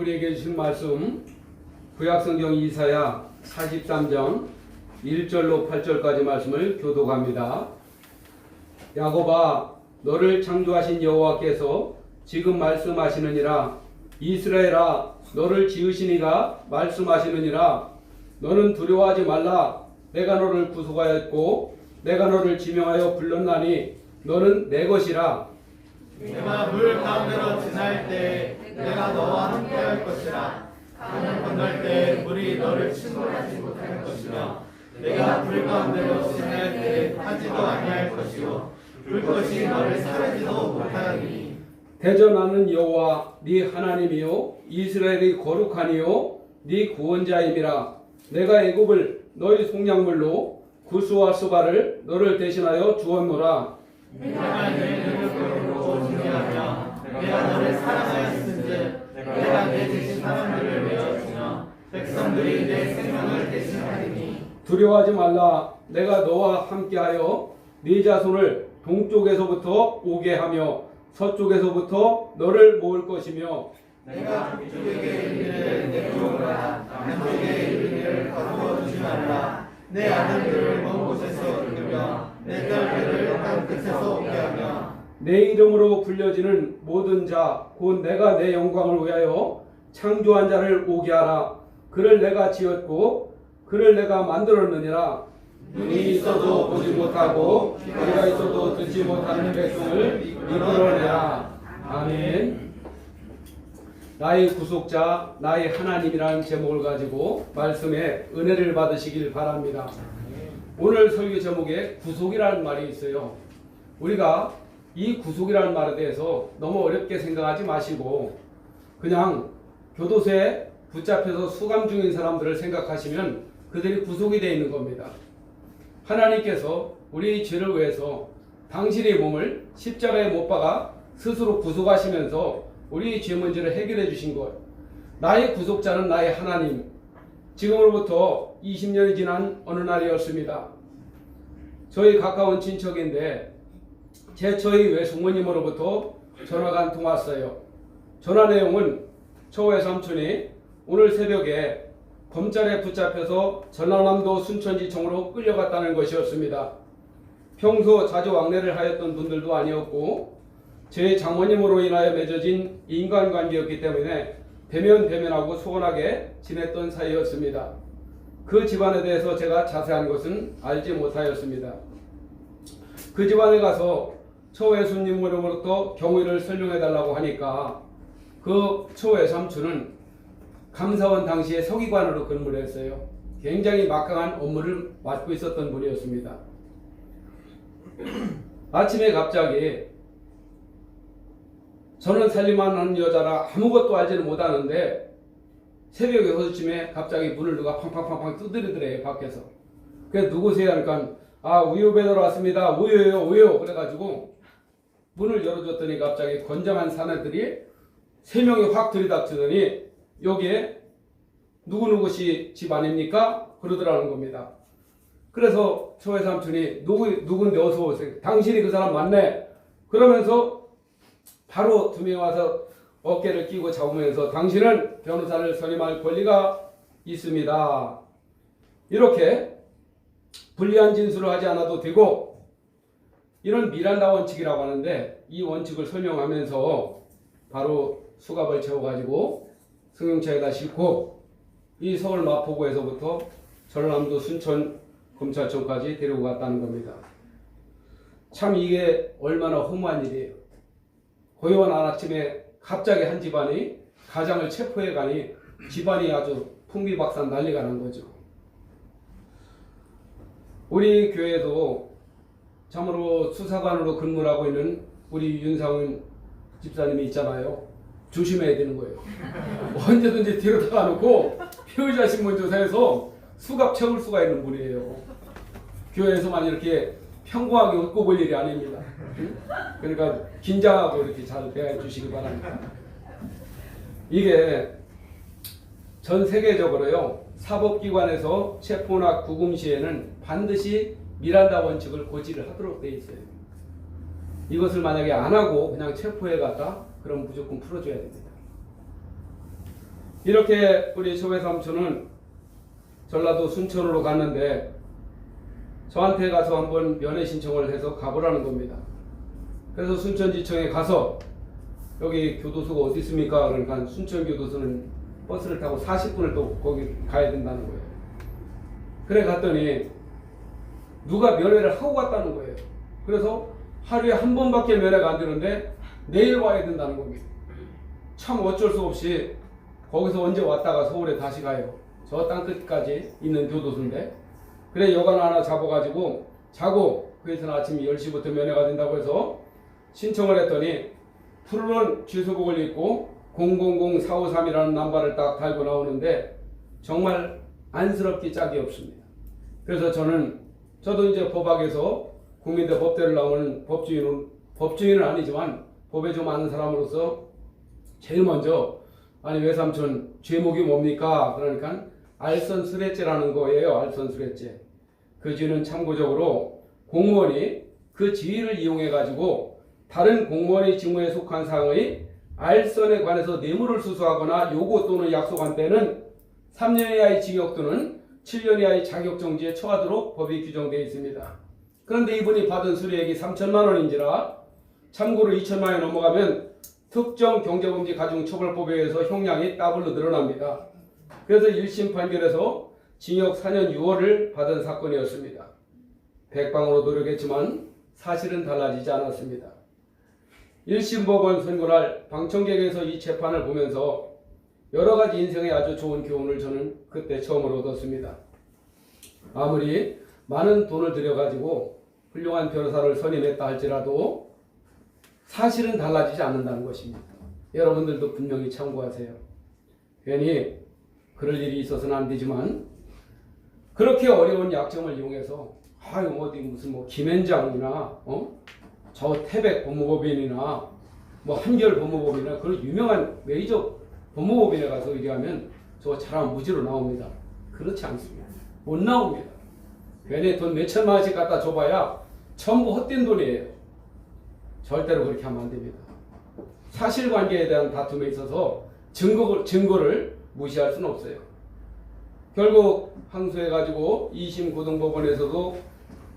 우리에게 주신 말씀 구약성경 이사야 43장 1절로 8절까지 말씀을 교독합니다. 야곱아, 너를 창조하신 여호와께서 지금 말씀하시느니라. 이스라엘아, 너를 지으신 이가 말씀하시느니라. 너는 두려워하지 말라. 내가 너를 구속하였고 내가 너를 지명하여 불렀나니 너는 내 것이라. 내가 물 가운데로 지날 때 내가 너와 함께할 것이라. 강을 건널 때 물이 너를 침몰하지 못할 것이며 내가 불 가운데로 지날 때 타지도 아니할 것이요 불꽃이 너를 사르지도 못하리니. 대전하는 여호와 네 하나님이요 이스라엘의 거룩하니요 네 구원자임이라. 내가 애굽을 너희 속량물로 구스와 스바를 너를 대신하여 주었노라. 내가 내 능력으로 존귀하며 내가 너를 사랑하였은즉 내가 내 대신 사람들을 외워주며 백성들이 내 생명을 대신하리니. 두려워하지 말라. 내가 너와 함께하여 네 자손을 동쪽에서부터 오게 하며 서쪽에서부터 너를 모을 것이며 내가 북쪽에게 이르기를 내려오라. 남쪽에 이르기를 거두어 주지 말라. 내 아들들을 먼 곳에서 이끌며 내 딸들을 땅 끝에서 오게 하며 내 이름으로 불려지는 모든 자 곧 내가 내 영광을 위하여 창조한 자를 오게 하라. 그를 내가 지었고 그를 내가 만들었느니라. 눈이 있어도 보지 못하고 귀가 있어도 듣지 못하는 백성을 이끌어내라. 아멘. 나의 구속자 나의 하나님이라는 제목을 가지고 말씀에 은혜를 받으시길 바랍니다. 오늘 설교 제목에 구속이라는 말이 있어요. 우리가 이 구속이라는 말에 대해서 너무 어렵게 생각하지 마시고 그냥 교도소에 붙잡혀서 수감 중인 사람들을 생각하시면 그들이 구속이 되어 있는 겁니다. 하나님께서 우리 죄를 위해서 당신의 몸을 십자가에 못 박아 스스로 구속하시면서 우리 죄 문제를 해결해 주신 것. 나의 구속자는 나의 하나님. 지금으로부터 20년이 지난 어느 날이었습니다. 저희 가까운 친척인데 제 저희 외숙모님으로부터 전화가 한 통 왔어요. 전화 내용은 저 외삼촌이 오늘 새벽에 검찰에 붙잡혀서 전라남도 순천지청으로 끌려갔다는 것이었습니다. 평소 자주 왕래를 하였던 분들도 아니었고 제 장모님으로 인하여 맺어진 인간관계였기 때문에 대면하고 소원하게 지냈던 사이였습니다. 그 집안에 대해서 제가 자세한 것은 알지 못하였습니다. 그 집안에 가서 처외손님으로부터 경위를 설명해달라고 하니까 그 처외삼촌은 감사원 당시에 서기관으로 근무를 했어요. 굉장히 막강한 업무를 맡고 있었던 분이었습니다. 아침에 갑자기 저는 살림하는 여자라 아무것도 알지는 못하는데 새벽 6시쯤에 갑자기 문을 누가 팡팡팡팡 두드리더래요. 밖에서. 그래서 누구세요? 하니까 우유 배달러 왔습니다. 우유요. 그래가지고 문을 열어줬더니 갑자기 건장한 사내들이 3명이 확 들이닥치더니 여기에 누구누구씨 집 아닙니까? 그러더라는 겁니다. 그래서 초회삼촌이 누군데 어서 오세요. 당신이 그 사람 맞네. 그러면서 바로 2명이 와서 어깨를 끼고 잡으면서 당신은 변호사를 선임할 권리가 있습니다. 이렇게 불리한 진술을 하지 않아도 되고 이런 미란다 원칙이라고 하는데 이 원칙을 설명하면서 바로 수갑을 채워가지고 승용차에다 싣고 이 서울 마포구에서부터 전라남도 순천 검찰청까지 데리고 갔다는 겁니다. 참 이게 얼마나 허무한 일이에요. 고요한 아침에 갑자기 한 집안이 가장을 체포해 가니 집안이 아주 풍비박산 난리가 난 거죠. 우리 교회도 참으로 수사관으로 근무를 하고 있는 우리 윤상훈 집사님이 있잖아요. 조심해야 되는 거예요. 언제든지 뒤로 다가놓고 피의자 신문 조사해서 수갑 채울 수가 있는 분이에요. 교회에서만 이렇게 평범하게 웃고 볼 일이 아닙니다. 그러니까 긴장하고 이렇게 잘 대해 주시기 바랍니다. 이게 전 세계적으로요 사법기관에서 체포나 구금 시에는 반드시 미란다 원칙을 고지를 하도록 되어 있어요. 이것을 만약에 안 하고 그냥 체포해 갔다 그럼 무조건 풀어줘야 됩니다. 이렇게 우리 조회 삼촌은 전라도 순천으로 갔는데 저한테 가서 한번 면회 신청을 해서 가보라는 겁니다. 그래서 순천지청에 가서 여기 교도소가 어디 있습니까? 그러니까 순천교도소는 버스를 타고 40분을 또 거기 가야 된다는 거예요. 그래 갔더니 누가 면회를 하고 갔다는 거예요. 그래서 하루에 한 번밖에 면회가 안 되는데 내일 와야 된다는 겁니다. 참 어쩔 수 없이 거기서 언제 왔다가 서울에 다시 가요. 저 땅끝까지 있는 교도소인데. 그래 여관 하나 잡아가지고 자고 그래서 아침 10시부터 면회가 된다고 해서 신청을 했더니 푸르른 주소복을 입고 000453이라는 남바를 딱 달고 나오는데 정말 안쓰럽기 짝이 없습니다. 그래서 저도 이제 법학에서 국민대 법대를 나오는 법조인은 아니지만 법에 좀 아는 사람으로서 제일 먼저 아니 외삼촌 죄목이 뭡니까? 그러니까 알선술해죄라는 거예요. 알선술해죄. 그 죄는 참고적으로 공무원이 그 지위를 이용해 가지고 다른 공무원의 직무에 속한 사항의 알선에 관해서 뇌물을 수수하거나 요구 또는 약속한 때는 3년 이하의 징역 또는 7년 이하의 자격정지에 처하도록 법이 규정되어 있습니다. 그런데 이분이 받은 수리액이 3천만 원인지라 참고로 2천만 원이 넘어가면 특정 경제범죄 가중처벌법에 의해서 형량이 더블로 늘어납니다. 그래서 1심 판결에서 징역 4년 6월을 받은 사건이었습니다. 백방으로 노력했지만 사실은 달라지지 않았습니다. 1심 법원 선고날 방청객에서 이 재판을 보면서 여러 가지 인생에 아주 좋은 교훈을 저는 그때 처음으로 얻었습니다. 아무리 많은 돈을 들여가지고 훌륭한 변호사를 선임했다 할지라도 사실은 달라지지 않는다는 것입니다. 여러분들도 분명히 참고하세요. 괜히 그럴 일이 있어서는 안 되지만 그렇게 어려운 약점을 이용해서 어디 무슨 뭐 김현장이나 저 태백 법무법인이나 뭐 한결 법무법인이나 그런 유명한 메이저 법무법인에 가서 얘기하면 저거 잘하면 무지로 나옵니다. 그렇지 않습니다. 못 나옵니다. 괜히 돈 몇천만 원씩 갖다 줘봐야 전부 헛된 돈이에요. 절대로 그렇게 하면 안 됩니다. 사실관계에 대한 다툼에 있어서 증거를 무시할 수는 없어요. 결국 항소해가지고 2심 고등법원에서도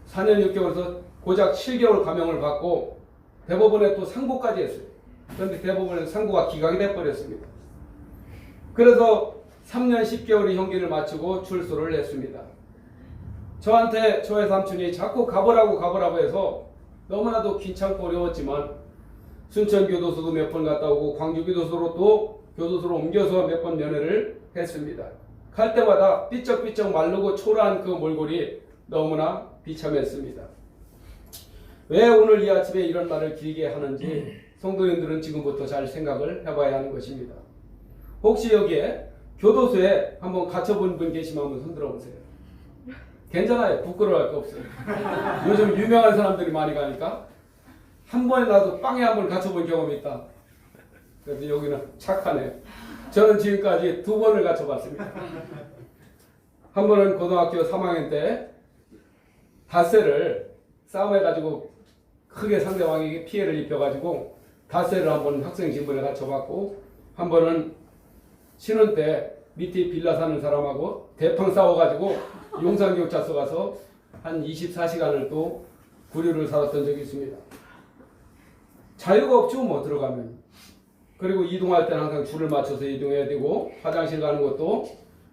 4년 6개월에서 고작 7개월 감형을 받고 대법원에 또 상고까지 했어요. 그런데 대법원에서 상고가 기각이 돼버렸습니다. 그래서 3년 10개월의 형기를 마치고 출소를 했습니다. 저한테 저의 삼촌이 자꾸 가보라고 해서 너무나도 귀찮고 어려웠지만 순천교도소도 몇 번 갔다 오고 광주교도소로 또 교도소로 옮겨서 몇 번 면회를 했습니다. 갈 때마다 삐쩍삐쩍 마르고 초라한 그 몰골이 너무나 비참했습니다. 왜 오늘 이 아침에 이런 말을 길게 하는지 성도님들은 지금부터 잘 생각을 해봐야 하는 것입니다. 혹시 여기에 교도소에 한번 갇혀본 분 계시면 한번 손 들어보세요. 괜찮아요. 부끄러워할 거 없어요. 요즘 유명한 사람들이 많이 가니까 한 번에 나도 빵에 한 번 갇혀본 경험이 있다. 그래서 여기는 착하네요. 저는 지금까지 2번을 갇혀봤습니다. 한 번은 고등학교 3학년 때 닷새를 싸움해가지고 크게 상대방에게 피해를 입혀가지고 닷새를 한 번 학생 신분에 갇혀봤고 한 번은 신혼 때 밑에 빌라 사는 사람하고 대팡 싸워가지고 용산경찰서 가서 한 24시간을 또 구류를 살았던 적이 있습니다. 자유가 없죠 뭐 들어가면. 그리고 이동할 때는 항상 줄을 맞춰서 이동해야 되고 화장실 가는 것도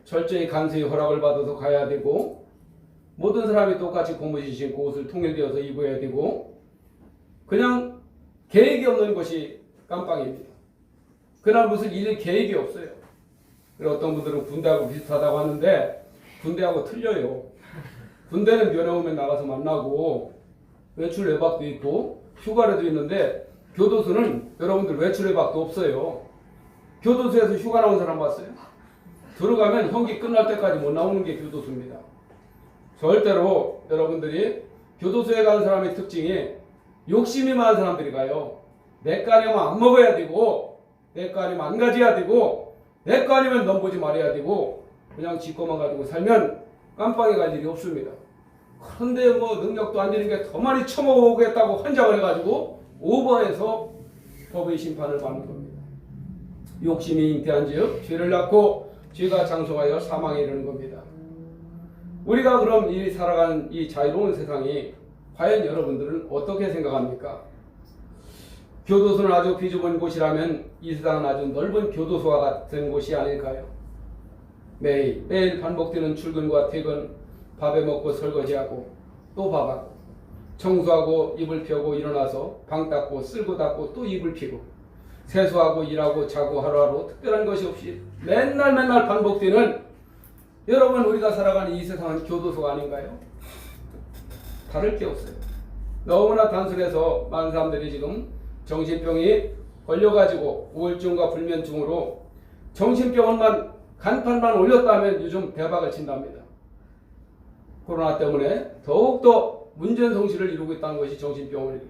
철저히 간수의 허락을 받아서 가야 되고 모든 사람이 똑같이 고무신 신고 옷을 통일되어서 입어야 되고 그냥 계획이 없는 것이 깜빵입니다. 그날 무슨 일 계획이 없어요. 그리고 어떤 분들은 군대하고 비슷하다고 하는데 군대하고 틀려요. 군대는 면회 오면 나가서 만나고 외출 외박도 있고 휴가라도 있는데 교도소는 여러분들 외출 외박도 없어요. 교도소에서 휴가 나온 사람 봤어요? 들어가면 형기 끝날 때까지 못 나오는 게 교도소입니다. 절대로 여러분들이 교도소에 가는 사람의 특징이 욕심이 많은 사람들이 가요. 내 거 아니면 안 먹어야 되고 내 거 아니면 안 가져야 되고 내 거 아니면 넘보지 말아야 되고 그냥 지 거만 가지고 살면 깜빵에 갈 일이 없습니다. 그런데 뭐 능력도 안 되는 게 더 많이 처먹어보겠다고 환장을 해가지고 오버해서 법의 심판을 받는 겁니다. 욕심이 잉태한즉 죄를 낳고 죄가 장성하여 사망에 이르는 겁니다. 우리가 그럼 이 살아가는 이 자유로운 세상이 과연 여러분들은 어떻게 생각합니까? 교도소는 아주 비좁은 곳이라면 이 세상은 아주 넓은 교도소와 같은 곳이 아닐까요? 매일 반복되는 출근과 퇴근, 밥에 먹고 설거지하고 또 밥하고 청소하고 이불 펴고 일어나서 방 닦고 쓸고 닦고 또 이불 피고 세수하고 일하고 자고 하루하루 특별한 것이 없이 맨날 반복되는, 여러분 우리가 살아가는 이 세상은 교도소가 아닌가요? 다를 게 없어요. 너무나 단순해서 많은 사람들이 지금 정신병이 걸려가지고 우울증과 불면증으로 정신병원만 간판만 올렸다면 요즘 대박을 친답니다. 코로나 때문에 더욱더 문전성시를 이루고 있다는 것이 정신병원이에요.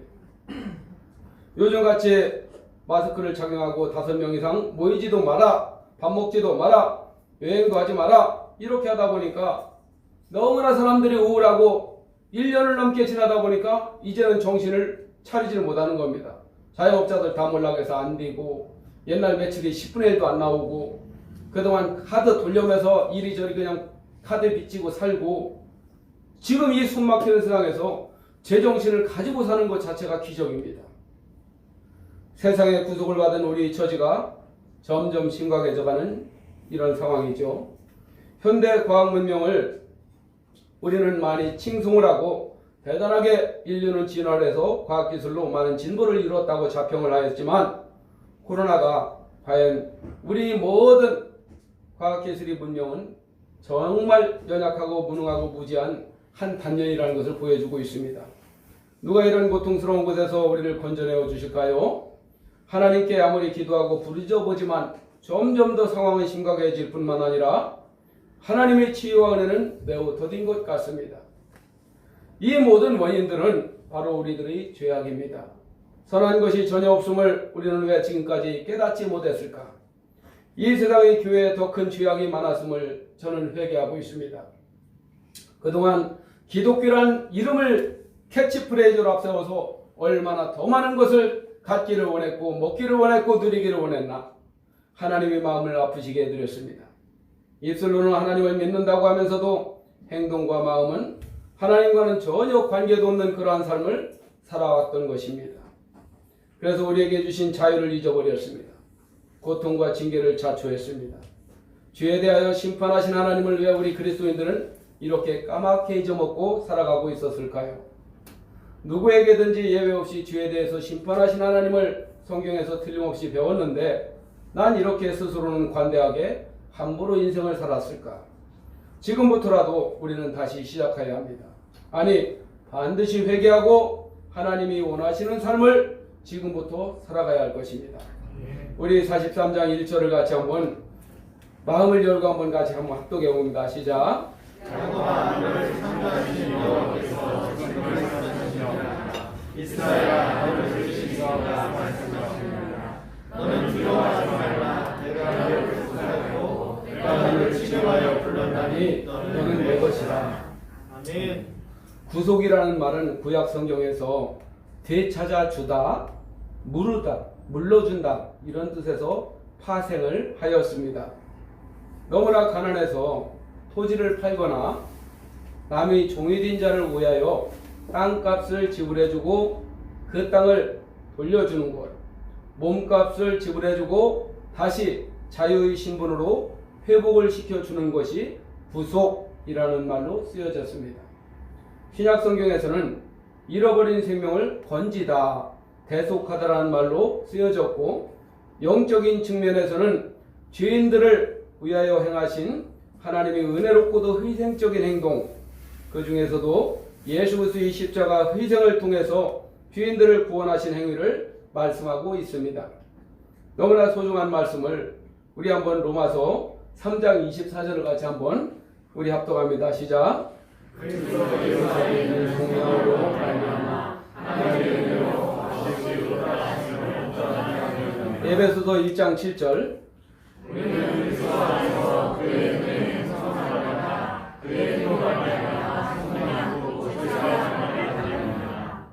요즘같이 마스크를 착용하고 5명 이상 모이지도 마라, 밥 먹지도 마라, 여행도 하지 마라, 이렇게 하다 보니까 너무나 사람들이 우울하고 1년을 넘게 지나다 보니까 이제는 정신을 차리지를 못하는 겁니다. 자영업자들 다 몰락해서 안 되고 옛날 매출이 10분의 1도 안 나오고 그동안 카드 돌려면서 이리저리 그냥 카드 빚지고 살고, 지금 이 숨막히는 세상에서 제정신을 가지고 사는 것 자체가 기적입니다. 세상에 구속을 받은 우리 처지가 점점 심각해져가는 이런 상황이죠. 현대 과학 문명을 우리는 많이 칭송을 하고 대단하게 인류는 진화를 해서 과학기술로 많은 진보를 이루었다고 자평을 하였지만, 코로나가 과연 우리 모든 과학기술의 문명은 정말 연약하고 무능하고 무지한 한 단년이라는 것을 보여주고 있습니다. 누가 이런 고통스러운 곳에서 우리를 건져내어 주실까요? 하나님께 아무리 기도하고 부르짖어보지만 점점 더 상황은 심각해질 뿐만 아니라 하나님의 치유와 은혜는 매우 더딘 것 같습니다. 이 모든 원인들은 바로 우리들의 죄악입니다. 선한 것이 전혀 없음을 우리는 왜 지금까지 깨닫지 못했을까? 이 세상의 교회에 더 큰 죄악이 많았음을 저는 회개하고 있습니다. 그동안 기독교란 이름을 캐치프레이즈로 앞세워서 얼마나 더 많은 것을 갖기를 원했고 먹기를 원했고 누리기를 원했나? 하나님의 마음을 아프시게 해드렸습니다. 입술로는 하나님을 믿는다고 하면서도 행동과 마음은 하나님과는 전혀 관계도 없는 그러한 삶을 살아왔던 것입니다. 그래서 우리에게 주신 자유를 잊어버렸습니다. 고통과 징계를 자초했습니다. 죄에 대하여 심판하신 하나님을 왜 우리 그리스도인들은 이렇게 까맣게 잊어먹고 살아가고 있었을까요? 누구에게든지 예외 없이 죄에 대해서 심판하신 하나님을 성경에서 틀림없이 배웠는데 난 이렇게 스스로는 관대하게 함부로 인생을 살았을까? 지금부터라도 우리는 다시 시작해야 합니다. 아니, 반드시 회개하고 하나님이 원하시는 삶을 지금부터 살아가야 할 것입니다. 우리 43장 1절을 같이 한번 마음을 열고 한번 같이 한번 합독해 봅니다. 시작. 이스라엘아, 너를 부르시기가 말씀하시느니라. 너는 두려워하지 말라. 내가 너를 구속하고 내가 너를 치료하여 불렀나니 너는 내 것이라. 아멘. 구속이라는 말은 구약 성경에서 되찾아주다, 물르다, 물러준다 이런 뜻에서 파생을 하였습니다. 너무나 가난해서 토지를 팔거나 남의 종이 된 자를 위하여 땅값을 지불해주고 그 땅을 돌려주는 것, 몸값을 지불해주고 다시 자유의 신분으로 회복을 시켜주는 것이 구속이라는 말로 쓰여졌습니다. 신약 성경에서는 잃어버린 생명을 건지다, 대속하다라는 말로 쓰여졌고, 영적인 측면에서는 죄인들을 위하여 행하신 하나님의 은혜롭고도 희생적인 행동, 그 중에서도 예수 그리스도의 십자가 희생을 통해서 죄인들을 구원하신 행위를 말씀하고 있습니다. 너무나 소중한 말씀을 우리 한번 로마서 3장 24절을 같이 한번 우리 합독합니다. 시작. 그리스도 예루살렘에 있는 성령으로 말미암아 하나님의 은혜로 에베소서 1장 7절. 우리는 그리스도 안에서 그의 은혜에 행성하려나 그의 피로 말미암아 성령으로 고쳐야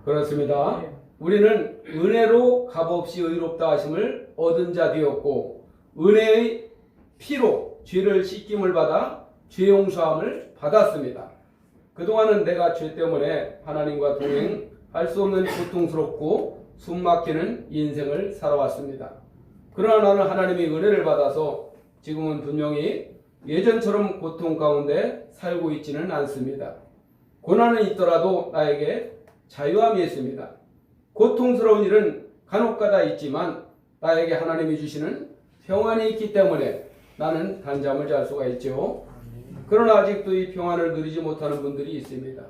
그렇습니다. 우리는 은혜로 값없이 의롭다 하심을 얻은 자 되었고 은혜의 피로 죄를 씻김을 받아 죄 용서함을 받았습니다. 그동안은 내가 죄 때문에 하나님과 동행할 수 없는 고통스럽고 숨막히는 인생을 살아왔습니다. 그러나 나는 하나님의 은혜를 받아서 지금은 분명히 예전처럼 고통 가운데 살고 있지는 않습니다. 고난은 있더라도 나에게 자유함이 있습니다. 고통스러운 일은 간혹가다 있지만 나에게 하나님이 주시는 평안이 있기 때문에 나는 단잠을 잘 수가 있죠. 그러나 아직도 이 평안을 누리지 못하는 분들이 있습니다.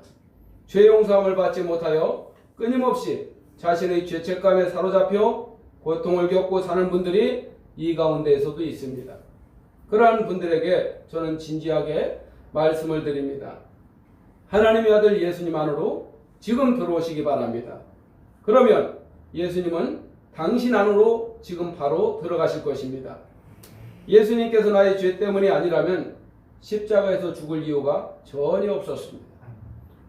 죄 용서함을 받지 못하여 끊임없이 자신의 죄책감에 사로잡혀 고통을 겪고 사는 분들이 이 가운데에서도 있습니다. 그러한 분들에게 저는 진지하게 말씀을 드립니다. 하나님의 아들 예수님 안으로 지금 들어오시기 바랍니다. 그러면 예수님은 당신 안으로 지금 바로 들어가실 것입니다. 예수님께서 나의 죄 때문이 아니라면 십자가에서 죽을 이유가 전혀 없었습니다.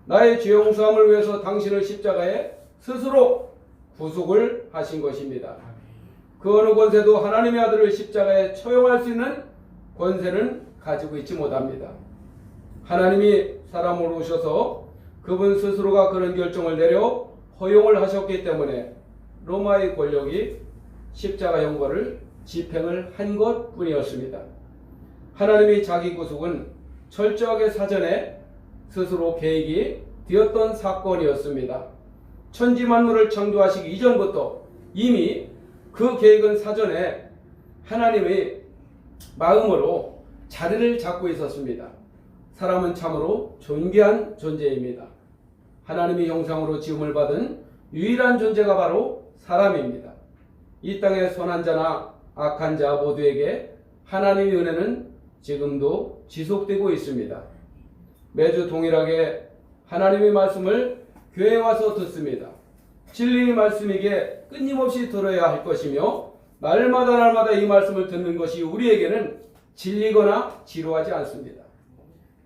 나의 죄 용서함을 위해서 당신을 십자가에 스스로 구속을 하신 것입니다. 그 어느 권세도 하나님의 아들을 십자가에 처형할 수 있는 권세는 가지고 있지 못합니다. 하나님이 사람으로 오셔서 그분 스스로가 그런 결정을 내려 허용을 하셨기 때문에 로마의 권력이 십자가 형벌을 집행을 한 것뿐이었습니다. 하나님이 자기 구속은 철저하게 사전에 스스로 계획이 되었던 사건이었습니다. 천지 만물을 창조하시기 이전부터 이미 그 계획은 사전에 하나님의 마음으로 자리를 잡고 있었습니다. 사람은 참으로 존귀한 존재입니다. 하나님의 형상으로 지음을 받은 유일한 존재가 바로 사람입니다. 이 땅의 선한 자나 악한 자 모두에게 하나님의 은혜는 지금도 지속되고 있습니다. 매주 동일하게 하나님의 말씀을 교회에 와서 듣습니다. 진리의 말씀이기에 끊임없이 들어야 할 것이며 날마다 이 말씀을 듣는 것이 우리에게는 질리거나 지루하지 않습니다.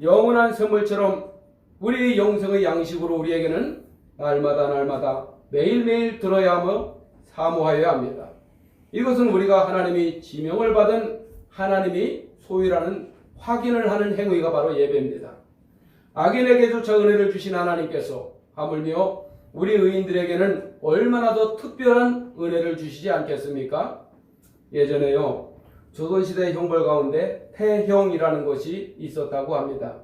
영원한 선물처럼 우리의 영성의 양식으로 우리에게는 날마다 매일매일 들어야 하며 사모하여야 합니다. 이것은 우리가 하나님이 지명을 받은 하나님이 소유라는 확인을 하는 행위가 바로 예배입니다. 악인에게조차 은혜를 주신 하나님께서 하물며 우리 의인들에게는 얼마나 더 특별한 은혜를 주시지 않겠습니까? 예전에요, 조선시대 형벌 가운데 태형이라는 것이 있었다고 합니다.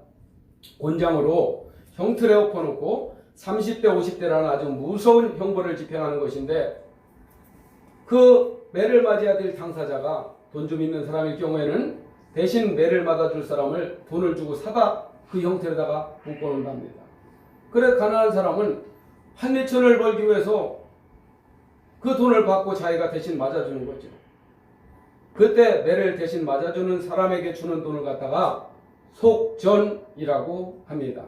곤장으로 형틀에 엎어놓고 30대 50대라는 아주 무서운 형벌을 집행하는 것인데, 그 매를 맞아야 될 당사자가 돈 좀 있는 사람일 경우에는 대신 매를 맞아줄 사람을 돈을 주고 사다 그 형태로다가 묶어놓는답니다. 그래 가난한 사람은 한 리천을 벌기 위해서 그 돈을 받고 자기가 대신 맞아주는 거죠. 그때 매를 대신 맞아주는 사람에게 주는 돈을 갖다가 속전이라고 합니다.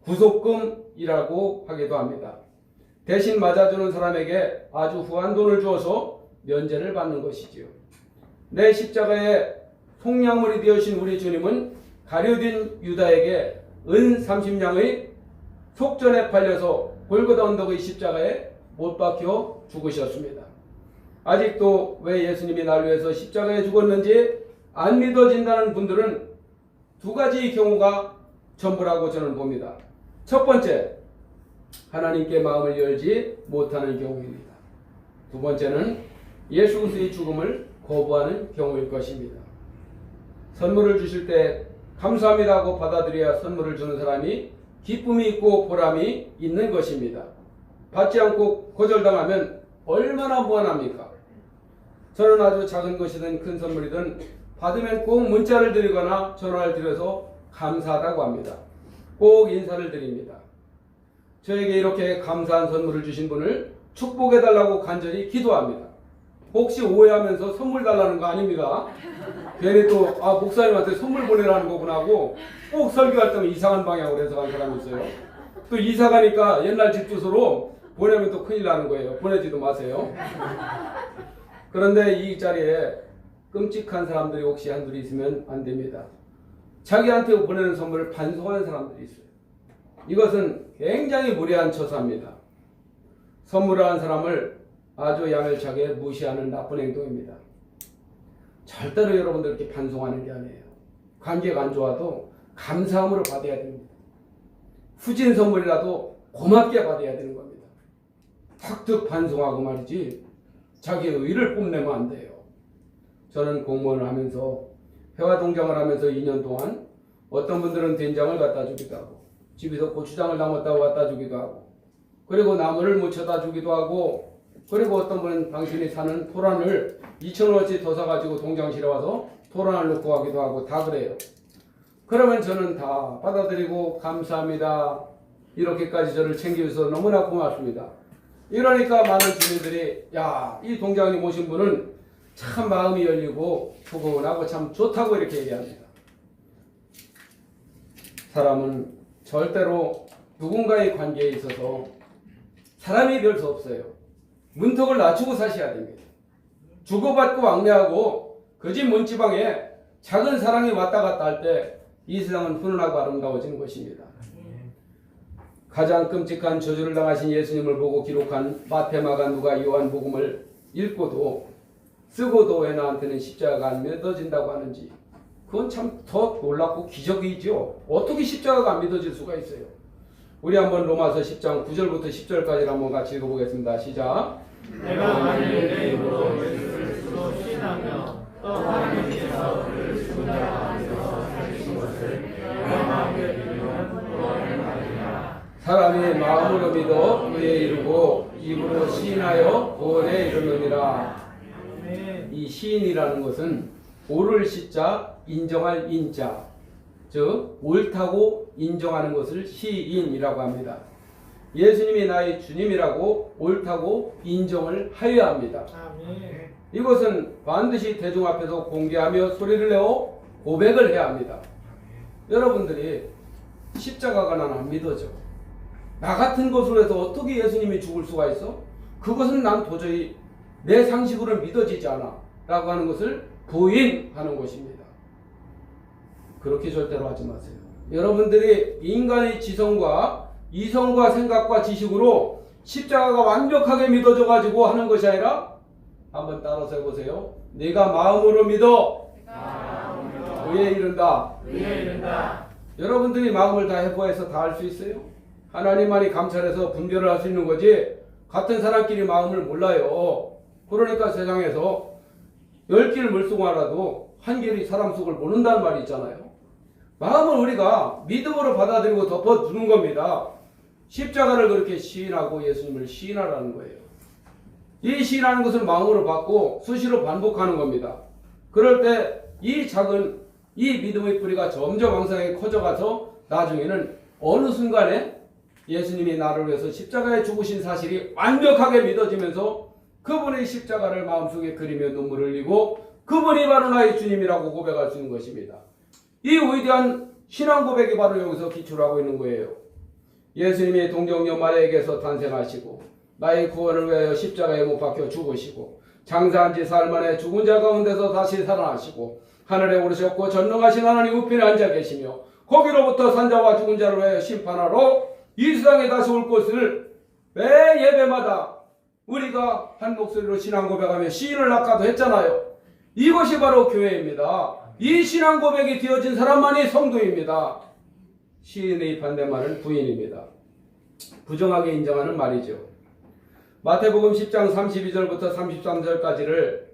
구속금이라고 하기도 합니다. 대신 맞아주는 사람에게 아주 후한 돈을 주어서 면제를 받는 것이지요. 내 십자가에 속량물이 되어신 우리 주님은 가룟 유다에게 은 30냥의 속전에 팔려서 골고다 언덕의 십자가에 못 박혀 죽으셨습니다. 아직도 왜 예수님이 날 위해서 십자가에 죽었는지 안 믿어진다는 분들은 두 가지 경우가 전부라고 저는 봅니다. 첫 번째, 하나님께 마음을 열지 못하는 경우입니다. 두 번째는 예수 그리스도의 죽음을 거부하는 경우일 것입니다. 선물을 주실 때 감사합니다 하고 받아들여야 선물을 주는 사람이 기쁨이 있고 보람이 있는 것입니다. 받지 않고 거절당하면 얼마나 무안합니까? 저는 아주 작은 것이든 큰 선물이든 받으면 꼭 문자를 드리거나 전화를 드려서 감사하다고 합니다. 꼭 인사를 드립니다. 저에게 이렇게 감사한 선물을 주신 분을 축복해달라고 간절히 기도합니다. 혹시 오해하면서 선물 달라는 거 아닙니다. 괜히 또 목사님한테 선물 보내라는 거구나 하고 꼭 설교할 때면 이상한 방향으로 해석한 사람이 있어요. 또 이사 가니까 옛날 집 주소로 보내면 또 큰일 나는 거예요. 보내지도 마세요. 그런데 이 자리에 끔찍한 사람들이 혹시 한둘이 있으면 안 됩니다. 자기한테 보내는 선물을 반송하는 사람들이 있어요. 이것은 굉장히 무례한 처사입니다. 선물을 한 사람을 아주 야멸차게 무시하는 나쁜 행동입니다. 절대로 여러분들 이렇게 반송하는 게 아니에요. 관계가 안 좋아도 감사함으로 받아야 됩니다. 후진 선물이라도 고맙게 받아야 되는 겁니다. 탁득 반송하고 말이지 자기의 의를 뽐내면 안 돼요. 저는 공무원을 하면서 회화 동장을 하면서 2년 동안 어떤 분들은 된장을 갖다 주기도 하고 집에서 고추장을 담았다고 갖다 주기도 하고 그리고 나물을 무쳐다 주기도 하고 그리고 어떤 분은 당신이 사는 토란을 2,000원어치 더 사가지고 동장실에 와서 토란을 넣고 가기도 하고 다 그래요. 그러면 저는 다 받아들이고 감사합니다. 이렇게까지 저를 챙겨주셔서 너무나 고맙습니다. 이러니까 많은 주민들이 야, 이 동장님 오신 분은 참 마음이 열리고 포근하고 참 좋다고 이렇게 얘기합니다. 사람은 절대로 누군가의 관계에 있어서 사람이 별 수 없어요. 문턱을 낮추고 사셔야 됩니다. 주고받고 왕래하고 그 집 문지방에 작은 사랑이 왔다 갔다 할 때 이 세상은 훈훈하고 아름다워지는 것입니다. 가장 끔찍한 저주를 당하신 예수님을 보고 기록한 마태마가 누가 요한복음을 읽고도 쓰고도 왜 나한테는 십자가가 안 믿어진다고 하는지 그건 참 더 놀랍고 기적이죠. 어떻게 십자가가 안 믿어질 수가 있어요. 우리 한번 로마서 10장 9절부터 10절까지 한번 같이 읽어보겠습니다. 시작. 내가 만일 내 입으로 예수를 스스로 시인하며 또 하나님께서 그를 죽은 자 가운데서 살리신 것을 내가 마음에 믿으면 구원을 받으리라. 사람이 마음으로 믿어 의에 이르고 입으로 시인하여 구원에 이르느니라. 이 시인이라는 것은 옳을 시자 인정할 인자, 즉 옳다고 인정하는 것을 시인이라고 합니다. 예수님이 나의 주님이라고 옳다고 인정을 하여야 합니다. 이것은 반드시 대중 앞에서 공개하며 소리를 내어 고백을 해야 합니다. 여러분들이 십자가가 나는 안 믿어져. 나 같은 것으로 해서 어떻게 예수님이 죽을 수가 있어? 그것은 난 도저히 내 상식으로 믿어지지 않아 라고 하는 것을 부인하는 것입니다. 그렇게 절대로 하지 마세요. 여러분들이 인간의 지성과 이성과 생각과 지식으로 십자가가 완벽하게 믿어져 가지고 하는 것이 아니라 한번 따라서 해보세요. 내가 마음으로 믿어 의에 이른다. 여러분들이 마음을 다 해보아서 다 할 수 있어요? 하나님만이 감찰해서 분별을 할 수 있는 거지 같은 사람끼리 마음을 몰라요. 그러니까 세상에서 10개를 물속하라도 한 개의 사람 속을 모른다는 말이 있잖아요. 마음을 우리가 믿음으로 받아들이고 덮어두는 겁니다. 십자가를 그렇게 시인하고 예수님을 시인하라는 거예요. 이 시인하는 것을 마음으로 받고 수시로 반복하는 겁니다. 그럴 때 이 작은 이 믿음의 뿌리가 점점 왕성하게 커져가서 나중에는 어느 순간에 예수님이 나를 위해서 십자가에 죽으신 사실이 완벽하게 믿어지면서 그분의 십자가를 마음속에 그리며 눈물을 흘리고 그분이 바로 나의 주님이라고 고백할 수 있는 것입니다. 이 위대한 신앙 고백이 바로 여기서 기초를 하고 있는 거예요. 예수님이 동정녀 마리아에게서 탄생하시고 나의 구원을 위하여 십자가에 못 박혀 죽으시고 장사한 지 사흘 만에 죽은 자 가운데서 다시 살아나시고 하늘에 오르셨고 전능하신 하나님 우편에 앉아 계시며 거기로부터 산자와 죽은 자를 위하여 심판하러 이 세상에 다시 올 것을 매 예배마다 우리가 한 목소리로 신앙 고백하며 시인을 아까도 했잖아요. 이것이 바로 교회입니다. 이 신앙 고백이 되어진 사람만이 성도입니다. 시인의 반대말은 부인입니다. 부정하게 인정하는 말이죠. 마태복음 10장 32절부터 33절까지를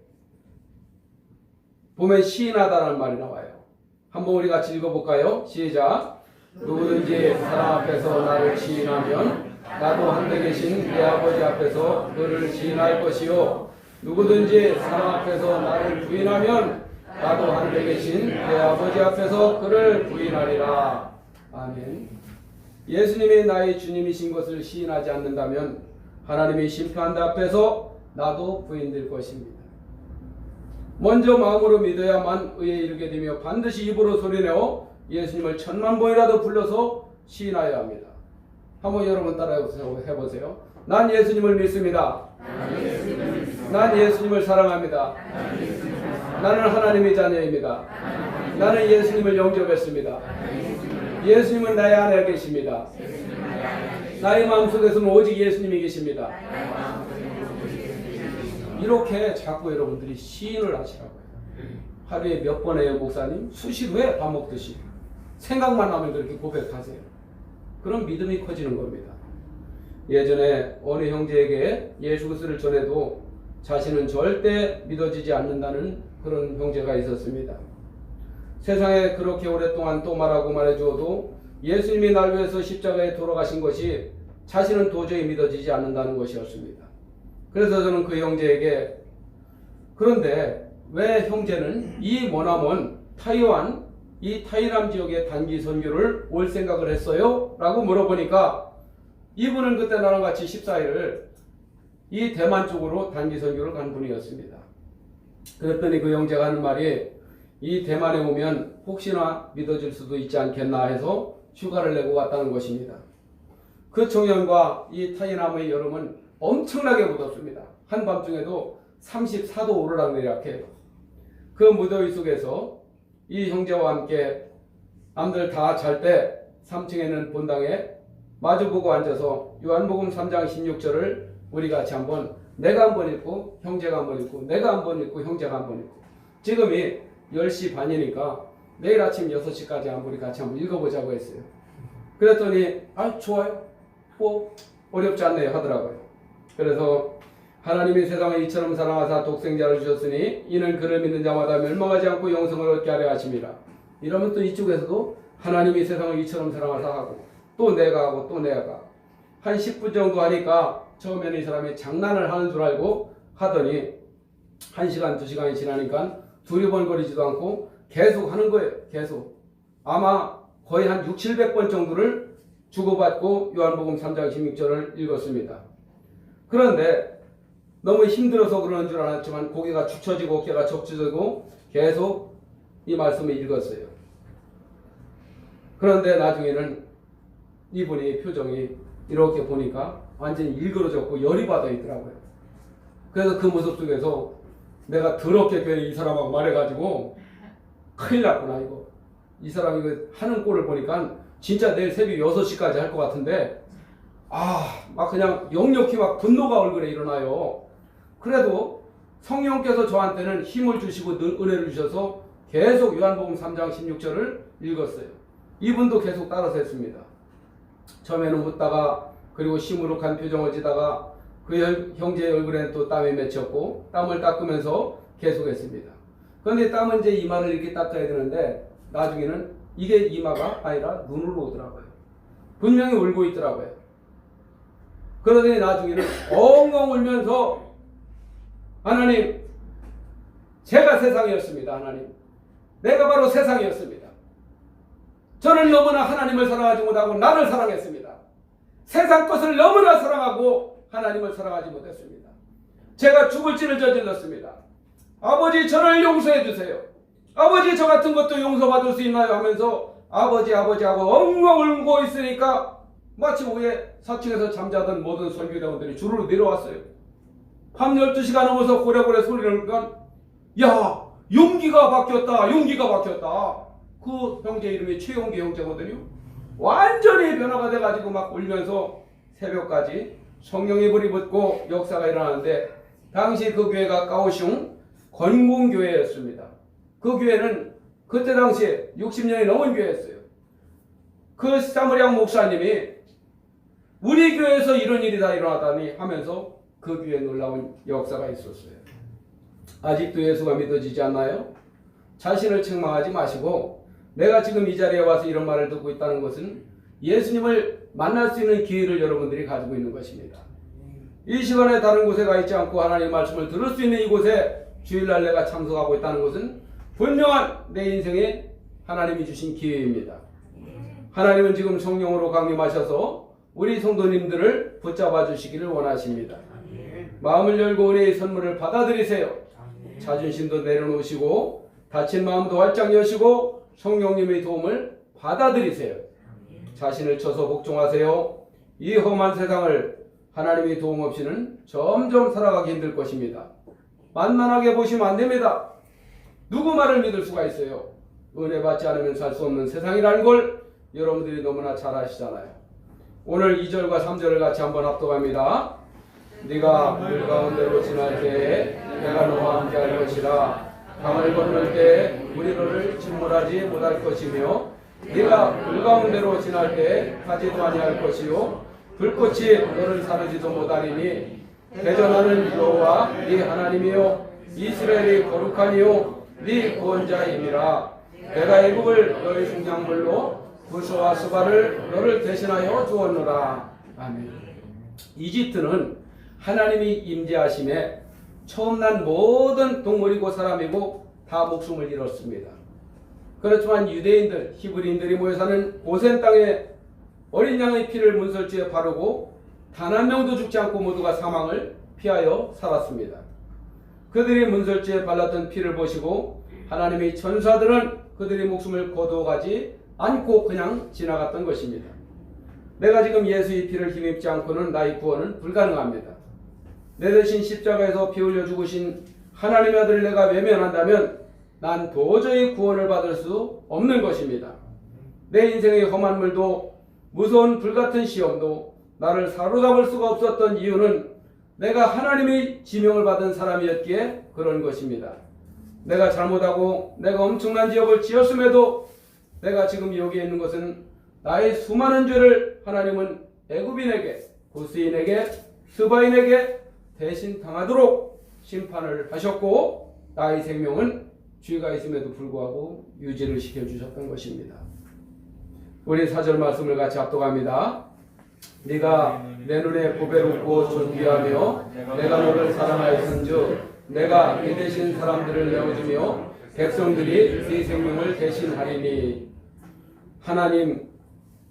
보면 시인하다라는 말이 나와요. 한번 우리 같이 읽어볼까요? 시작. 누구든지 사람 앞에서 나를 시인하면 나도 하늘에 계신 내 아버지 앞에서 그를 시인할 것이요 누구든지 사람 앞에서 나를 부인하면 나도 하늘에 계신 내 아버지 앞에서 그를 부인하리라. 아멘. 예수님이 나의 주님이신 것을 시인하지 않는다면 하나님이 심판대 앞에서 나도 부인될 것입니다. 먼저 마음으로 믿어야만 의에 이르게 되며 반드시 입으로 소리내어 예수님을 천만 번이라도 불러서 시인하여야 합니다. 한번 여러분 따라 해보세요. 난 예수님을 믿습니다. 난 예수님을 사랑합니다. 나는 하나님의 자녀입니다. 나는 예수님을 영접했습니다. 예수님은 나의 안에 계십니다. 나의 마음속에서는 오직 예수님이 계십니다. 이렇게 자꾸 여러분들이 시인을 하시라고요. 하루에 몇 번 해요, 목사님? 수시로 해, 밥 먹듯이. 생각만 하면 그렇게 고백하세요. 그럼 믿음이 커지는 겁니다. 예전에 어느 형제에게 예수 그리스도를 전해도 자신은 절대 믿어지지 않는다는 그런 형제가 있었습니다. 세상에 그렇게 오랫동안 또 말하고 말해주어도 예수님이 날 위해서 십자가에 돌아가신 것이 자신은 도저히 믿어지지 않는다는 것이었습니다. 그래서 저는 그 형제에게, 그런데 왜 형제는 이 머나먼 타이완, 이 타이남 지역의 단기 선교를 올 생각을 했어요? 라고 물어보니까 이분은 그때 나랑 같이 14일을 이 대만 쪽으로 단기 선교를 간 분이었습니다. 그랬더니 그 형제가 하는 말이, 이 대만에 오면 혹시나 믿어질 수도 있지 않겠나 해서 휴가를 내고 갔다는 것입니다. 그 청년과 이 타이남의 여름은 엄청나게 무덥습니다. 한밤중에도 34도 오르락내리락해요. 그 무더위 속에서 이 형제와 함께 남들 다 잘 때 3층에는 본당에 마주보고 앉아서 요한복음 3장 16절을 우리 같이 한번, 내가 한번 읽고 형제가 한번 읽고 내가 한번 읽고 형제가 한번 읽고, 지금이 10시 반이니까 내일 아침 6시까지 우리 같이 한번 읽어보자고 했어요. 그랬더니 좋아요, 뭐 어렵지 않네요 하더라고요. 그래서 하나님이 세상을 이처럼 사랑하사 독생자를 주셨으니 이는 그를 믿는 자마다 멸망하지 않고 영생을 얻게 하려 하심이라. 이러면 또 이쪽에서도 하나님이 세상을 이처럼 사랑하사 하고 또 내가 하고 또 내가 한 10분 정도 하니까 처음에는 이 사람이 장난을 하는 줄 알고 하더니 1시간 2시간이 지나니까 두리번거리지도 않고 계속 하는 거예요. 계속. 아마 거의 한 600~700번 정도를 주고받고 요한복음 3장 16절을 읽었습니다. 그런데 너무 힘들어서 그러는 줄 알았지만 고개가 축 처지고 어깨가 적쳐지고 계속 이 말씀을 읽었어요. 그런데 나중에는 이분이 표정이 이렇게 보니까 완전히 일그러졌고 열이 받아 있더라고요. 그래서 그 모습 속에서 내가 더럽게 괜히 이 사람하고 말해가지고 큰일 났구나 이거. 이 사람이 그 하는 꼴을 보니까 진짜 내일 새벽 6시까지 할 것 같은데 막 그냥 역력히 막 분노가 얼굴에 일어나요. 그래도 성령께서 저한테는 힘을 주시고 은혜를 주셔서 계속 요한복음 3장 16절을 읽었어요. 이분도 계속 따라서 했습니다. 처음에는 웃다가 그리고 시무룩한 표정을 지다가 그 형제의 얼굴에는 또 땀이 맺혔고 땀을 닦으면서 계속했습니다. 그런데 땀은 이제 이마를 이렇게 닦아야 되는데 나중에는 이게 이마가 아니라 눈으로 오더라고요. 분명히 울고 있더라고요. 그러더니 나중에는 엉엉 울면서 하나님, 제가 세상이었습니다. 하나님, 내가 바로 세상이었습니다. 저는 너무나 하나님을 사랑하지 못하고 나를 사랑했습니다. 세상 것을 너무나 사랑하고 하나님을 사랑하지 못했습니다. 제가 죽을 죄를 저질렀습니다. 아버지, 저를 용서해 주세요. 아버지, 저 같은 것도 용서받을 수 있나요? 하면서 아버지 하고 엉엉 울고 있으니까 마치 오후에 4층에서 잠자던 모든 설교대원들이 주르르 내려왔어요. 밤 12시가 넘어서 고래고래 소리를 하니까 야, 용기가 바뀌었다. 그 형제 이름이 최용기 형제거든요. 완전히 변화가 돼가지고 막 울면서 새벽까지 성령의 불이 붙고 역사가 일어나는데, 당시 그 교회가 까오슝 건공교회였습니다. 그 교회는 그때 당시에 60년이 넘은 교회였어요. 그 사무량 목사님이 우리 교회에서 이런 일이 다 일어나다니 하면서 그 교회에 놀라운 역사가 있었어요. 아직도 예수가 믿어지지 않나요? 자신을 책망하지 마시고, 내가 지금 이 자리에 와서 이런 말을 듣고 있다는 것은 예수님을 만날 수 있는 기회를 여러분들이 가지고 있는 것입니다. 이 시간에 다른 곳에 가 있지 않고 하나님의 말씀을 들을 수 있는 이곳에 주일날 내가 참석하고 있다는 것은 분명한 내 인생에 하나님이 주신 기회입니다. 하나님은 지금 성령으로 강림하셔서 우리 성도님들을 붙잡아 주시기를 원하십니다. 마음을 열고 은혜의 선물을 받아들이세요. 자존심도 내려놓으시고 다친 마음도 활짝 여시고 성령님의 도움을 받아들이세요. 자신을 쳐서 복종하세요. 이 험한 세상을 하나님의 도움 없이는 점점 살아가기 힘들 것입니다. 만만하게 보시면 안 됩니다. 누구 말을 믿을 수가 있어요? 은혜 받지 않으면 살 수 없는 세상이라는 걸 여러분들이 너무나 잘 아시잖아요. 오늘 2절과 3절을 같이 한번 합독합니다. 네가 물 가운데로 지날 때에 내가 너와 함께 할 것이라. 강을 건널 때 물이 너를 침몰하지 못할 것이며 네가 불 가운데로 지날 때 가지도 아니할 것이요 불꽃이 너를 사르지도 못하리니 대전하는 여호와 네 하나님이요 이스라엘이 거룩하니요 네 구원자임이라. 내가 애굽을 너의 생장물로 부수와 수바를 너를 대신하여 주었노라. 아멘. 이집트는 하나님이 임재하심에 처음 난 모든 동물이고 사람이고 다 목숨을 잃었습니다. 그렇지만 유대인들, 히브리인들이 모여 사는 고센 땅에 어린 양의 피를 문설주에 바르고 단 한 명도 죽지 않고 모두가 사망을 피하여 살았습니다. 그들이 문설주에 발랐던 피를 보시고 하나님의 천사들은 그들의 목숨을 거두어가지 않고 그냥 지나갔던 것입니다. 내가 지금 예수의 피를 힘입지 않고는 나의 구원은 불가능합니다. 내 대신 십자가에서 피 흘려 죽으신 하나님의 아들을 내가 외면한다면 난 도저히 구원을 받을 수 없는 것입니다. 내 인생의 험한 물도 무서운 불같은 시험도 나를 사로잡을 수가 없었던 이유는 내가 하나님의 지명을 받은 사람이었기에 그런 것입니다. 내가 잘못하고 내가 엄청난 지역을 지었음에도 내가 지금 여기에 있는 것은 나의 수많은 죄를 하나님은 애굽인에게, 구스인에게, 스바인에게 대신 당하도록 심판을 하셨고 나의 생명은 죄가 있음에도 불구하고 유지를 시켜주셨던 것입니다. 우리 4절 말씀을 같이 합독합니다. 네가 내 눈에 보배롭고 존귀하며 내가 너를 사랑하였은즉 내가 네 대신 사람들을 내어주며 백성들이 네 생명을 대신하리니. 하나님,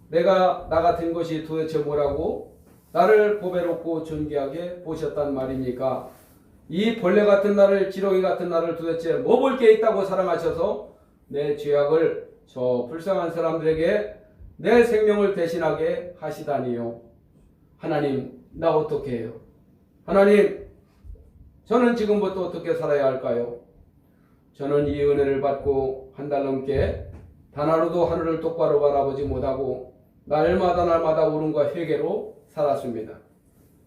내가 나 같은 것이 도대체 뭐라고 나를 보배롭고 존귀하게 보셨단 말입니까? 이 벌레 같은 나를, 지렁이 같은 나를 도대체 뭐 볼 게 있다고 사랑하셔서 내 죄악을 저 불쌍한 사람들에게 내 생명을 대신하게 하시다니요. 하나님, 나 어떻게 해요? 하나님, 저는 지금부터 어떻게 살아야 할까요? 저는 이 은혜를 받고 한 달 넘게 단 하루도 하늘을 똑바로 바라보지 못하고 날마다 울음과 회개로 살았습니다.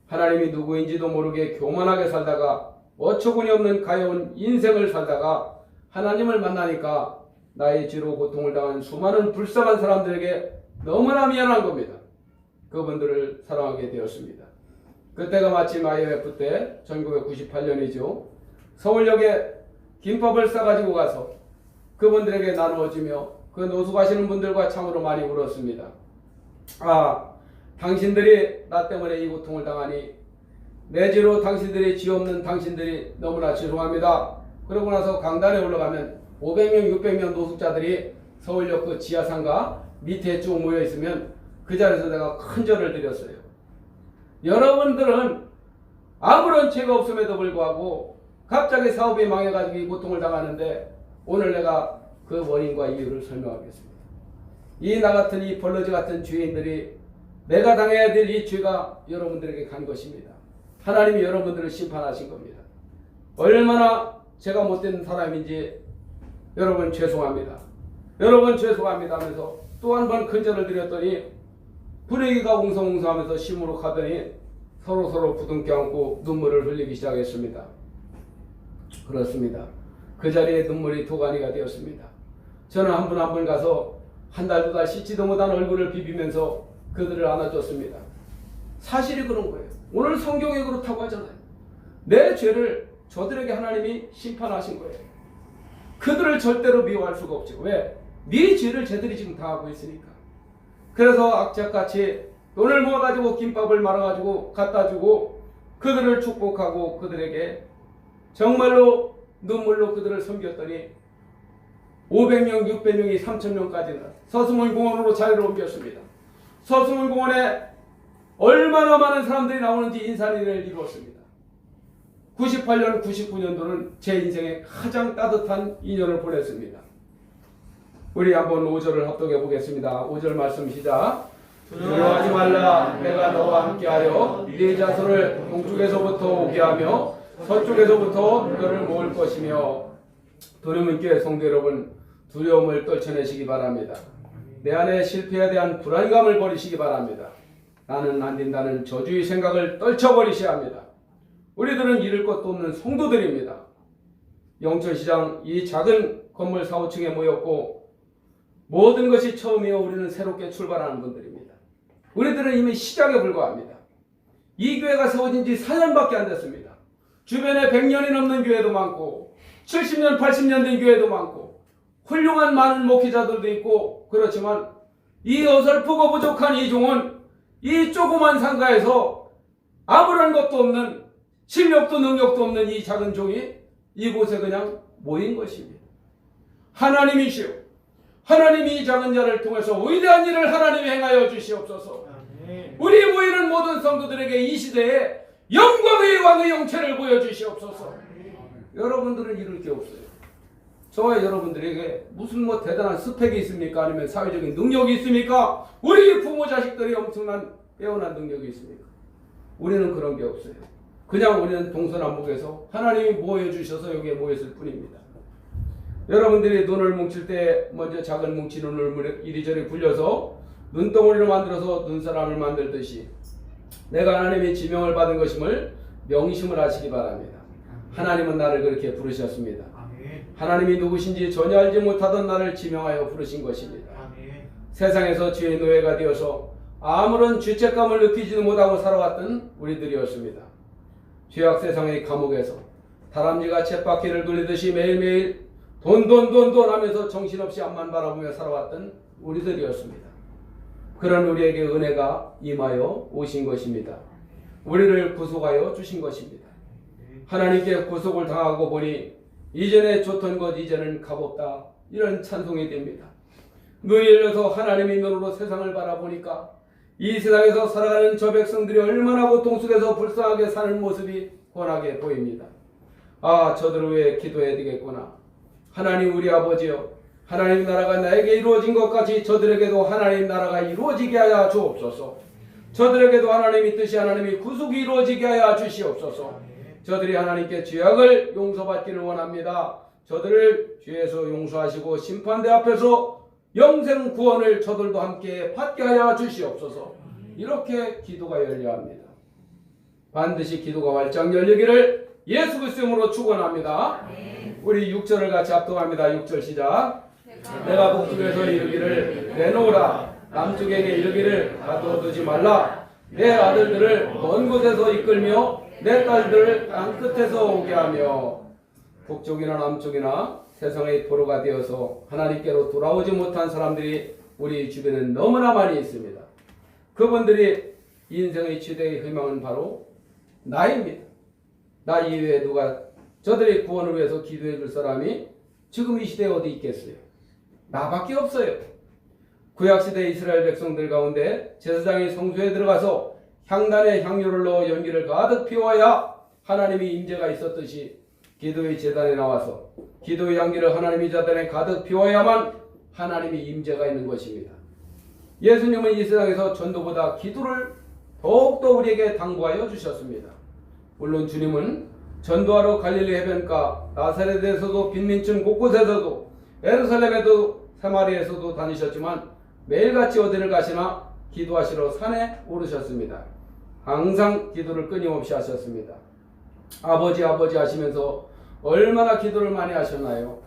하나님이 누구인지도 모르게 교만하게 살다가 어처구니 없는 가여운 인생을 살다가 하나님을 만나니까 나의 죄로 고통을 당한 수많은 불쌍한 사람들에게 너무나 미안한 겁니다. 그분들을 사랑하게 되었습니다. 그때가 마침 IMF 때 1998년이죠. 서울역에 김밥을 싸가지고 가서 그분들에게 나누어주며 그 노숙하시는 분들과 참으로 많이 울었습니다. 아, 당신들이 나 때문에 이 고통을 당하니 내 죄로 당신들이 죄 없는 당신들이 너무나 죄송합니다. 그러고 나서 강단에 올라가면 500명, 600명 노숙자들이 서울역 그 지하상가 밑에 쭉 모여 있으면 그 자리에서 내가 큰 절을 드렸어요. 여러분들은 아무런 죄가 없음에도 불구하고 갑자기 사업이 망해가지고 이 고통을 당하는데 오늘 내가 그 원인과 이유를 설명하겠습니다. 이 나 같은 이 벌러지 같은 죄인들이 내가 당해야 될 이 죄가 여러분들에게 간 것입니다. 하나님이 여러분들을 심판하신 겁니다. 얼마나 제가 못된 사람인지 여러분 죄송합니다. 여러분 죄송합니다 하면서 또 한 번 큰절을 드렸더니 분위기가 웅성웅성하면서 시무룩하더니 서로 부둥켜 안고 눈물을 흘리기 시작했습니다. 그렇습니다. 그 자리에 눈물이 도가니가 되었습니다. 저는 한 분 한 분 가서 한 달, 두 달 씻지도 못한 얼굴을 비비면서 그들을 안아줬습니다. 사실이 그런 거예요. 오늘 성경에 그렇다고 하잖아요. 내 죄를 저들에게 하나님이 심판하신 거예요. 그들을 절대로 미워할 수가 없죠. 왜? 네 죄를 쟤들이 지금 다 하고 있으니까. 그래서 악착같이 돈을 모아가지고 김밥을 말아가지고 갖다주고 그들을 축복하고 그들에게 정말로 눈물로 그들을 섬겼더니 500명, 600명이 3,000명까지는 서수문공원으로 자리를 옮겼습니다. 서수문공원에 얼마나 많은 사람들이 나오는지 인산인해를 이루었습니다. 98년, 99년도는 제 인생에 가장 따뜻한 인연을 보냈습니다. 우리 한번 5절을 합독해 보겠습니다. 5절 말씀 시작. 두려워하지 말라. 내가 너와 함께하여 네 자손을 동쪽에서부터 오게 하며 서쪽에서부터 너를 모을 것이며. 두려움께 성도 여러분, 두려움을 떨쳐내시기 바랍니다. 내 안에 실패에 대한 불안감을 버리시기 바랍니다. 나는 안 된다는 저주의 생각을 떨쳐버리셔야 합니다. 우리들은 잃을 것도 없는 성도들입니다. 영천시장 이 작은 건물 4, 5층에 모였고 모든 것이 처음이요 우리는 새롭게 출발하는 분들입니다. 우리들은 이미 시작에 불과합니다. 이 교회가 세워진 지 4년밖에 안 됐습니다. 주변에 100년이 넘는 교회도 많고 70년, 80년 된 교회도 많고 훌륭한 많은 목회자들도 있고 그렇지만 이 어설프고 부족한 이 종은 이 조그만 상가에서 아무런 것도 없는 실력도 능력도 없는 이 작은 종이 이곳에 그냥 모인 것입니다. 하나님이시오. 하나님이 이 작은 자를 통해서 위대한 일을 하나님이 행하여 주시옵소서. 우리 모이는 모든 성도들에게 이 시대에 영광의 왕의 영체를 보여주시옵소서. 여러분들은 이룰 게 없어요. 저와 여러분들에게 무슨 뭐 대단한 스펙이 있습니까? 아니면 사회적인 능력이 있습니까? 우리 부모 자식들이 엄청난 빼어난 능력이 있습니까? 우리는 그런 게 없어요. 그냥 우리는 동서남북에서 하나님이 모여주셔서 여기에 모였을 뿐입니다. 여러분들이 눈을 뭉칠 때 먼저 작은 뭉치는 눈을 이리저리 굴려서 눈덩어리를 만들어서 눈사람을 만들듯이 내가 하나님의 지명을 받은 것임을 명심을 하시기 바랍니다. 하나님은 나를 그렇게 부르셨습니다. 하나님이 누구신지 전혀 알지 못하던 나를 지명하여 부르신 것입니다. 세상에서 죄의 노예가 되어서 아무런 죄책감을 느끼지도 못하고 살아왔던 우리들이었습니다. 죄악 세상의 감옥에서 다람쥐가 쳇바퀴를 돌리듯이 매일매일 돈 하면서 정신없이 앞만 바라보며 살아왔던 우리들이었습니다. 그런 우리에게 은혜가 임하여 오신 것입니다. 우리를 구속하여 주신 것입니다. 하나님께 구속을 당하고 보니 이전에 좋던 것 이제는 값없다. 이런 찬송이 됩니다. 눈이 열려서 하나님의 눈으로 세상을 바라보니까 이 세상에서 살아가는 저 백성들이 얼마나 고통 속에서 불쌍하게 사는 모습이 훤하게 보입니다. 아, 저들을 위해 기도해야 되겠구나. 하나님 우리 아버지여, 하나님 나라가 나에게 이루어진 것 같이 저들에게도 하나님 나라가 이루어지게 하여 주옵소서. 저들에게도 하나님의 뜻이 하나님의 구속이 이루어지게 하여 주시옵소서. 저들이 하나님께 죄악을 용서받기를 원합니다. 저들을 죄에서 용서하시고 심판대 앞에서 영생 구원을 저들도 함께 받게 하여 주시옵소서. 이렇게 기도가 열려야 합니다. 반드시 기도가 활짝 열리기를 예수 그리스도의 이름으로 축원합니다. 우리 6절을 같이 합동합니다. 6절 시작. 내가 북쪽에서 이르기를 내놓으라. 남쪽에게 이르기를 가둬두지 말라. 내 아들들을 먼 곳에서 이끌며 내 딸들을 땅 끝에서 오게 하며. 북쪽이나 남쪽이나 세상의 포로가 되어서 하나님께로 돌아오지 못한 사람들이 우리 주변에 너무나 많이 있습니다. 그분들이 인생의 최대의 희망은 바로 나입니다. 나 이외에 누가 저들의 구원을 위해서 기도해 줄 사람이 지금 이 시대에 어디 있겠어요? 나밖에 없어요. 구약시대 이스라엘 백성들 가운데 제사장이 성소에 들어가서 향단에 향유를 넣어 연기를 가득 피워야 하나님의 임재가 있었듯이 기도의 제단에 나와서 기도의 향기를 하나님의 제단에 가득 피워야만 하나님의 임재가 있는 것입니다. 예수님은 이 세상에서 전도보다 기도를 더욱더 우리에게 당부하여 주셨습니다. 물론 주님은 전도하러 갈릴리 해변가 나사렛에서도 빈민층 곳곳에서도 예루살렘에도 사마리아에서도 다니셨지만 매일같이 어디를 가시나 기도하시러 산에 오르셨습니다. 항상 기도를 끊임없이 하셨습니다. 아버지 하시면서 얼마나 기도를 많이 하셨나요?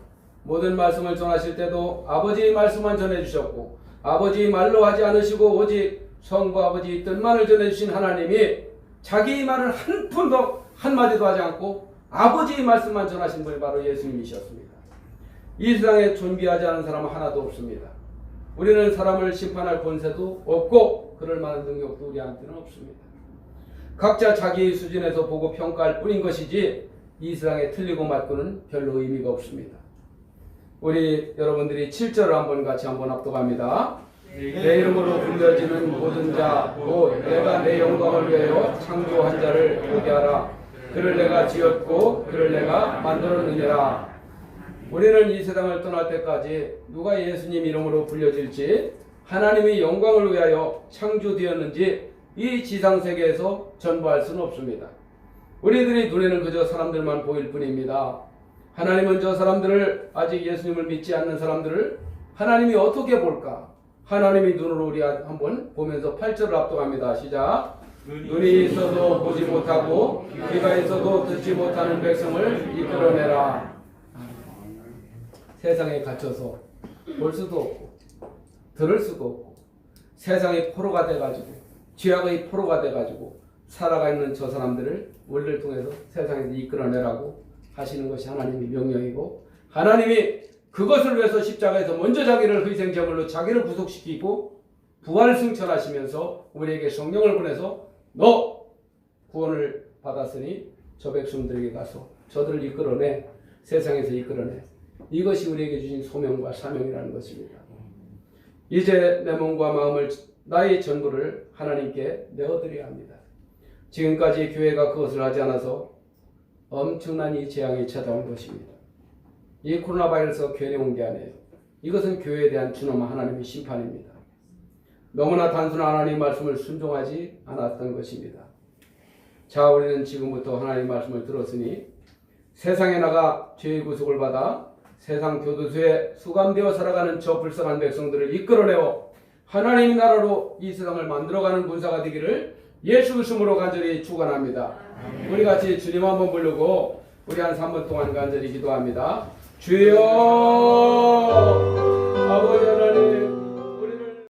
모든 말씀을 전하실 때도 아버지의 말씀만 전해주셨고 아버지의 말로 하지 않으시고 오직 성부 아버지의 뜻만을 전해주신 하나님이 자기의 말을 한 푼도 한마디도 하지 않고 아버지의 말씀만 전하신 분이 바로 예수님이셨습니다. 이 세상에 존귀하지 않은 사람은 하나도 없습니다. 우리는 사람을 심판할 권세도 없고 그럴 만한 능력도 우리한테는 없습니다. 각자 자기의 수준에서 보고 평가할 뿐인 것이지 이 세상에 틀리고 맞고는 별로 의미가 없습니다. 우리 여러분들이 7절을 한번 같이 한번 합독합니다. 내 이름으로 불려지는 모든 자 곧 내가 내 영광을 위하여 창조한 자를 보게 하라. 그를 내가 지었고 그를 내가 만들었느니라. 우리는 이 세상을 떠날 때까지 누가 예수님 이름으로 불려질지 하나님의 영광을 위하여 창조되었는지 이 지상세계에서 전부할 수는 없습니다. 우리들이 눈에는 그저 사람들만 보일 뿐입니다. 하나님은 저 사람들을 아직 예수님을 믿지 않는 사람들을 하나님이 어떻게 볼까? 하나님의 눈으로 우리 한번 보면서 8절을 합독합니다. 시작. 눈이 있어도 보지 못하고 귀가 있어도 듣지 못하는 백성을 이끌어내라. 세상에 갇혀서 볼 수도 없고 들을 수도 없고 세상의 포로가 돼가지고 죄악의 포로가 돼가지고 살아가 있는 저 사람들을 우리를 통해서 세상에서 이끌어내라고 하시는 것이 하나님의 명령이고, 하나님이 그것을 위해서 십자가에서 먼저 자기를 희생제물로 자기를 구속시키고 부활을 승천하시면서 우리에게 성령을 보내서 너 구원을 받았으니 저 백성들에게 가서 저들을 이끌어내, 세상에서 이끌어내. 이것이 우리에게 주신 소명과 사명이라는 것입니다. 이제 내 몸과 마음을, 나의 전부를 하나님께 내어드려야 합니다. 지금까지 교회가 그것을 하지 않아서 엄청난 이 재앙이 찾아온 것입니다. 이 코로나 바이러스가 괜히 온 게 아니에요. 이것은 교회에 대한 준엄한 하나님의 심판입니다. 너무나 단순한 하나님의 말씀을 순종하지 않았던 것입니다. 자, 우리는 지금부터 하나님의 말씀을 들었으니 세상에 나가 죄의 구속을 받아 세상 교도소에 수감되어 살아가는 저 불쌍한 백성들을 이끌어내어 하나님의 나라로 이 세상을 만들어가는 군사가 되기를 예수 그리스도로 간절히 축원합니다. 우리 같이 주님 한번 부르고 우리 한 3분 동안 간절히 기도합니다. 주여